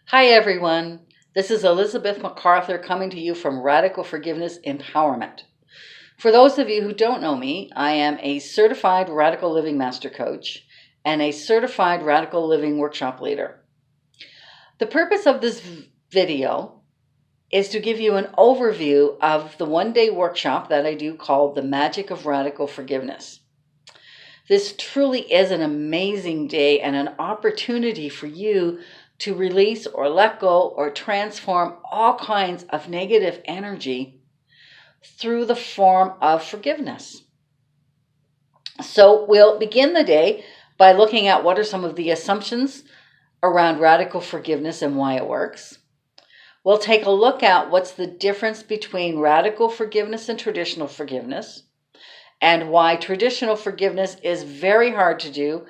Hi, everyone. This is Elizabeth MacArthur coming to you from Radical Forgiveness Empowerment. For those of you who don't know me, I am a certified Radical Living Master Coach and a certified Radical Living Workshop Leader. The purpose of this video is to give you an overview of the one-day workshop that I do called The Magic of Radical Forgiveness. This truly is an amazing day and an opportunity for you to release or let go or transform all kinds of negative energy through the form of forgiveness. So we'll begin the day by looking at what are some of the assumptions around radical forgiveness and why it works. We'll take a look at what's the difference between radical forgiveness and traditional forgiveness, and why traditional forgiveness is very hard to do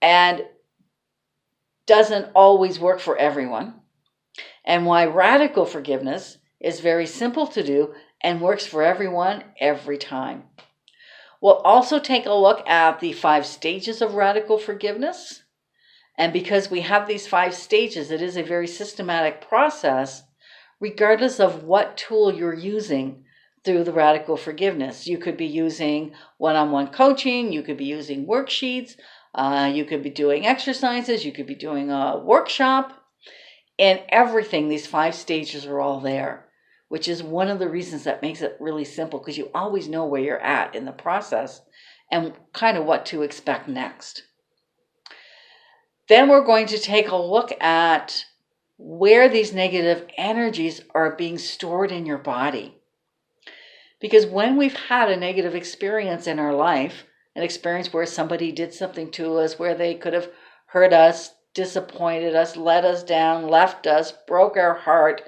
and doesn't always work for everyone, and why radical forgiveness is very simple to do and works for everyone every time. We'll also take a look at the 5 stages of radical forgiveness. And because we have these 5 stages, it is a very systematic process, regardless of what tool you're using through the radical forgiveness. You could be using one-on-one coaching, you could be using worksheets, you could be doing exercises, you could be doing a workshop. In everything, these 5 stages are all there, which is one of the reasons that makes it really simple, because you always know where you're at in the process and kind of what to expect next. Then we're going to take a look at where these negative energies are being stored in your body. Because when we've had a negative experience in our life, an experience where somebody did something to us, where they could have hurt us, disappointed us, let us down, left us, broke our heart,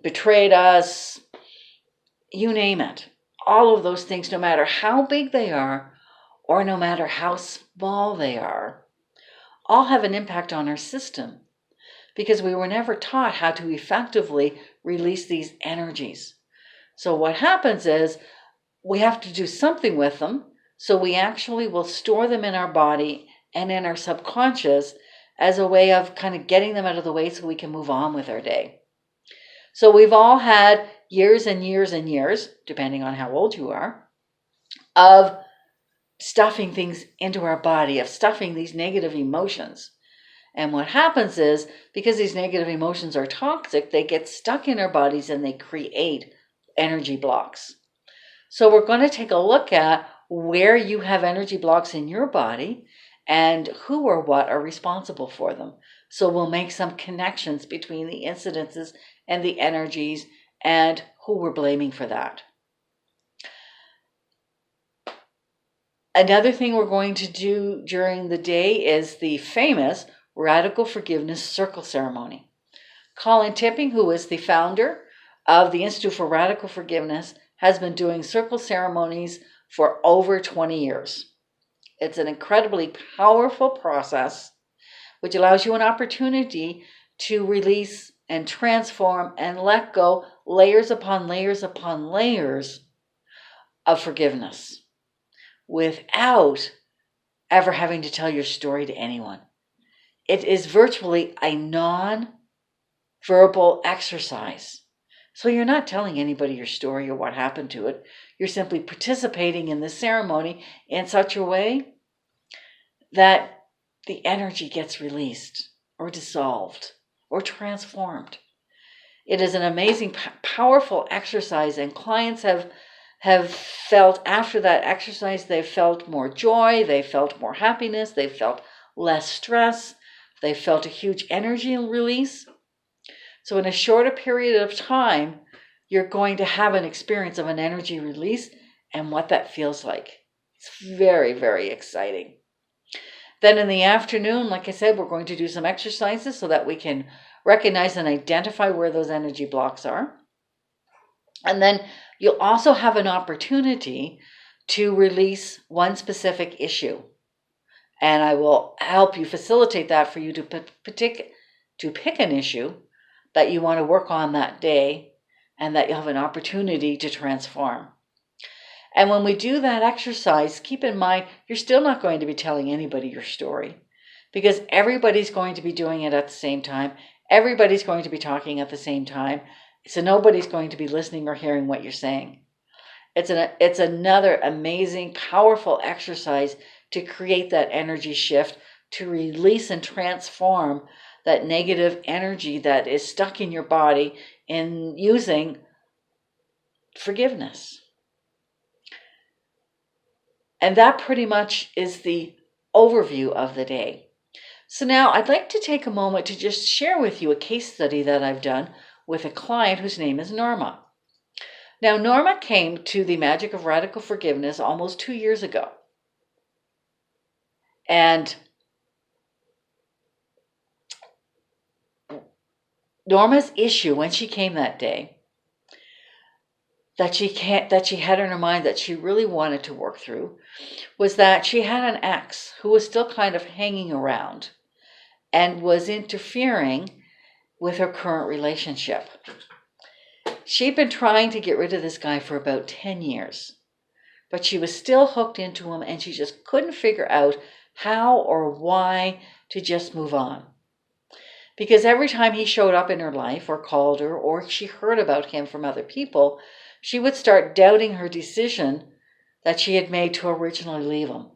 betrayed us, you name it. All of those things, no matter how big they are or no matter how small they are, all have an impact on our system, because we were never taught how to effectively release these energies. So what happens is we have to do something with them, so we actually will store them in our body and in our subconscious as a way of kind of getting them out of the way so we can move on with our day. So we've all had years and years and years, depending on how old you are, of stuffing things into our body, of stuffing these negative emotions. And what happens is, because these negative emotions are toxic, they get stuck in our bodies and they create energy blocks. So we're going to take a look at where you have energy blocks in your body and who or what are responsible for them. So we'll make some connections between the incidences and the energies and who we're blaming for that. Another thing we're going to do during the day is the famous Radical Forgiveness Circle Ceremony. Colin Tipping, who is the founder of the Institute for Radical Forgiveness, has been doing circle ceremonies for over 20 years. It's an incredibly powerful process which allows you an opportunity to release and transform and let go layers upon layers upon layers of forgiveness without ever having to tell your story to anyone. It is virtually a non-verbal exercise. So you're not telling anybody your story or what happened to it. You're simply participating in the ceremony in such a way that the energy gets released or dissolved or transformed. It is an amazing, powerful exercise, and clients have felt after that exercise, they've felt more joy, they felt more happiness, they felt less stress, they felt a huge energy release. So in a shorter period of time, you're going to have an experience of an energy release and what that feels like. It's very, very exciting. Then in the afternoon, like I said, we're going to do some exercises so that we can recognize and identify where those energy blocks are. And then you'll also have an opportunity to release one specific issue. And I will help you facilitate that for you to pick an issue that you want to work on that day and that you'll have an opportunity to transform. And when we do that exercise, keep in mind, you're still not going to be telling anybody your story, because everybody's going to be doing it at the same time. Everybody's going to be talking at the same time. So nobody's going to be listening or hearing what you're saying. It's another amazing, powerful exercise to create that energy shift, to release and transform that negative energy that is stuck in your body in using forgiveness. And that pretty much is the overview of the day. So now I'd like to take a moment to just share with you a case study that I've done with a client whose name is Norma. Now, Norma came to the Magic of Radical Forgiveness almost 2 years ago. And Norma's issue when she came that day, that she had in her mind that she really wanted to work through, was that she had an ex who was still kind of hanging around and was interfering with her current relationship. She'd been trying to get rid of this guy for about 10 years, but she was still hooked into him, and she just couldn't figure out how or why to just move on. Because every time he showed up in her life or called her or she heard about him from other people, she would start doubting her decision that she had made to originally leave him.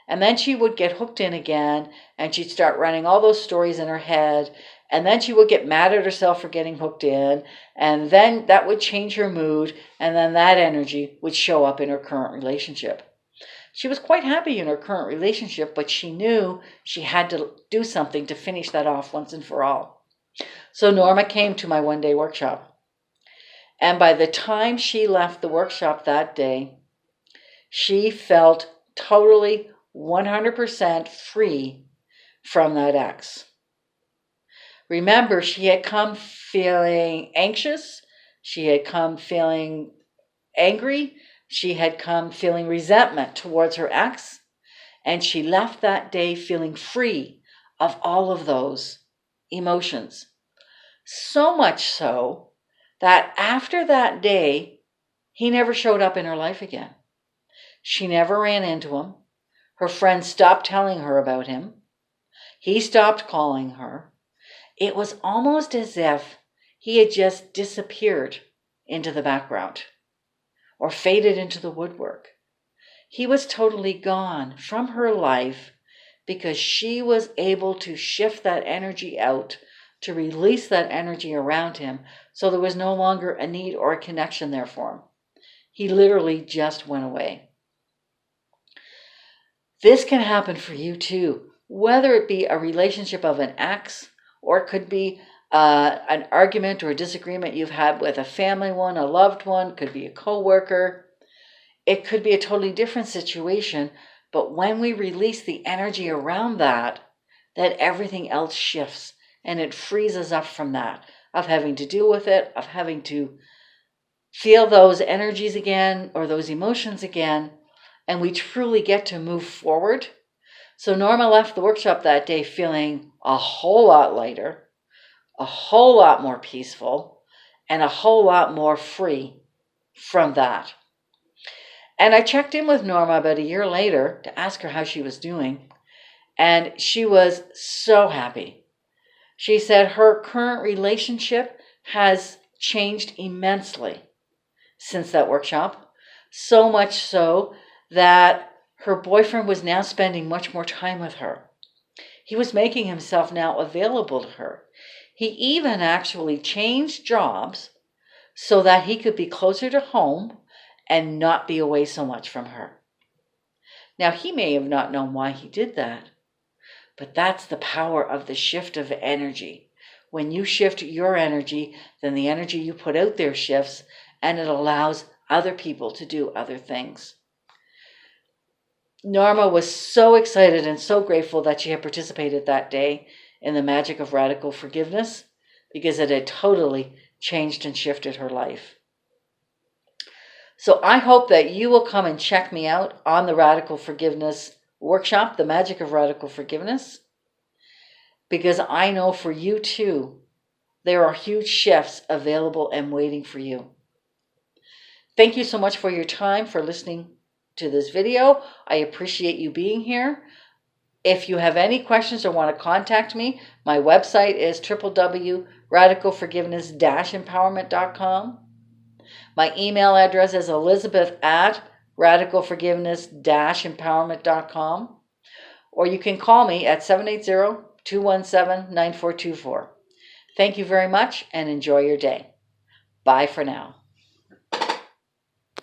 And then she would get hooked in again, and she'd start running all those stories in her head, and then she would get mad at herself for getting hooked in, and then that would change her mood, and then that energy would show up in her current relationship. She was quite happy in her current relationship, but she knew she had to do something to finish that off once and for all. So Norma came to my one-day workshop. And by the time she left the workshop that day, she felt totally 100% free from that ex. Remember, she had come feeling anxious. She had come feeling angry. She had come feeling resentment towards her ex. And she left that day feeling free of all of those emotions. So much so that after that day, he never showed up in her life again. She never ran into him. Her friends stopped telling her about him. He stopped calling her. It was almost as if he had just disappeared into the background or faded into the woodwork. He was totally gone from her life because she was able to shift that energy out, to release that energy around him, so there was no longer a need or a connection there for him. He literally just went away. This can happen for you too, whether it be a relationship of an ex, or it could be an argument or a disagreement you've had with a family one, a loved one, could be a coworker. It could be a totally different situation, but when we release the energy around that, then everything else shifts, and it frees us up from that, of having to deal with it, of having to feel those energies again or those emotions again, and we truly get to move forward. So Norma left the workshop that day feeling a whole lot lighter, a whole lot more peaceful, and a whole lot more free from that. And I checked in with Norma about a year later to ask her how she was doing, and she was so happy. She said her current relationship has changed immensely since that workshop, so much so that her boyfriend was now spending much more time with her. He was making himself now available to her. He even actually changed jobs so that he could be closer to home and not be away so much from her. Now, he may have not known why he did that, but that's the power of the shift of energy. When you shift your energy, then the energy you put out there shifts, and it allows other people to do other things. Norma was so excited and so grateful that she had participated that day in the Magic of Radical Forgiveness, because it had totally changed and shifted her life. So I hope that you will come and check me out on the Radical Forgiveness workshop, the Magic of Radical Forgiveness, because I know for you too, there are huge shifts available and waiting for you. Thank you so much for your time, for listening to this video. I appreciate you being here. If you have any questions or want to contact me, my website is www.radicalforgiveness-empowerment.com. My email address is elizabeth@radicalforgiveness-empowerment.com. Or you can call me at 780-217-9424. Thank you very much and enjoy your day. Bye for now.